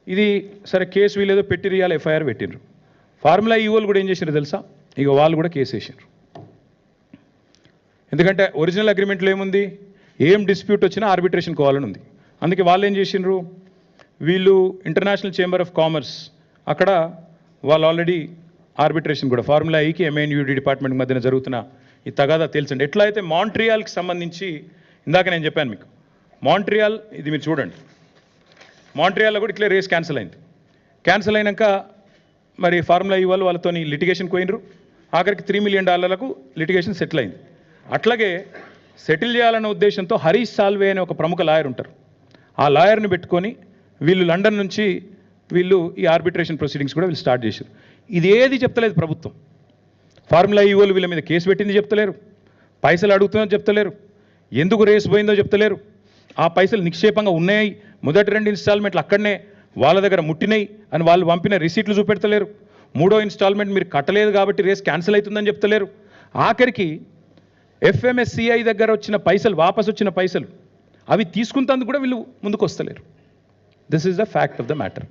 ఇది సరే case వీలేదో పెట్టిరియాలి, FIR పెట్టిండ్రు. ఫార్ములా ఈవోలు కూడా ఏం చేసినారు తెలుసా, ఇక వాళ్ళు కూడా కేసు వేసారు. ఎందుకంటే ఒరిజినల్ అగ్రిమెంట్లో ఏముంది, ఏం డిస్ప్యూట్ వచ్చినా ఆర్బిట్రేషన్ కోవాలని ఉంది. అందుకే వాళ్ళు ఏం చేసిండ్రు, వీళ్ళు ఇంటర్నేషనల్ చేంబర్ ఆఫ్ కామర్స్ అక్కడ వాళ్ళు ఆల్రెడీ ఆర్బిట్రేషన్ కూడా ఫార్ములా ఈకి ఎంఎన్యూడి డిపార్ట్మెంట్ మధ్యన జరుగుతున్న ఈ తగాదా తెలుసండి. ఎట్లా అయితే మాంట్రియాల్కి సంబంధించి ఇందాక నేను చెప్పాను మీకు, మాంట్రియాల్ ఇది మీరు చూడండి, మాంట్రియాల్లో కూడా ఇట్లే రేస్ క్యాన్సిల్ అయింది. క్యాన్సిల్ అయినాక మరి ఫార్ములా ఈ వాళ్ళతో లిటిగేషన్ పోయినరు. ఆఖరికి $3 million లిటిగేషన్ సెటిల్ అయింది. అట్లాగే సెటిల్ చేయాలన్న ఉద్దేశంతో హరీష్ సాల్వే అనే ఒక ప్రముఖ లాయర్ ఉంటారు, ఆ లాయర్ని పెట్టుకొని వీళ్ళు లండన్ నుంచి వీళ్ళు ఈ ఆర్బిట్రేషన్ ప్రొసీడింగ్స్ కూడా వీళ్ళు స్టార్ట్ చేశారు. ఇది ఏది చెప్తలేదు ప్రభుత్వం. ఫార్ములా ఈవోలు వీళ్ళ మీద కేసు పెట్టింది చెప్తలేరు, పైసలు అడుగుతుందో చెప్తలేరు, ఎందుకు రేసు పోయిందో చెప్తలేరు, ఆ పైసలు నిక్షేపంగా ఉన్నాయి, మొదటి 2 ఇన్స్టాల్మెంట్లు అక్కడనే వాళ్ళ దగ్గర ముట్టినాయి అని వాళ్ళు పంపిన రిసీట్లు చూపెడతలేరు, 3వ ఇన్స్టాల్మెంట్ మీరు కట్టలేదు కాబట్టి రేస్ క్యాన్సిల్ అవుతుందని చెప్తలేరు. ఆఖరికి ఎఫ్ఎంఎస్సిఐ దగ్గర వచ్చిన పైసలు, వాపసు వచ్చిన పైసలు అవి తీసుకుంటందుకు కూడా వీళ్ళు ముందుకు వస్తలేరు. This is the fact of the matter.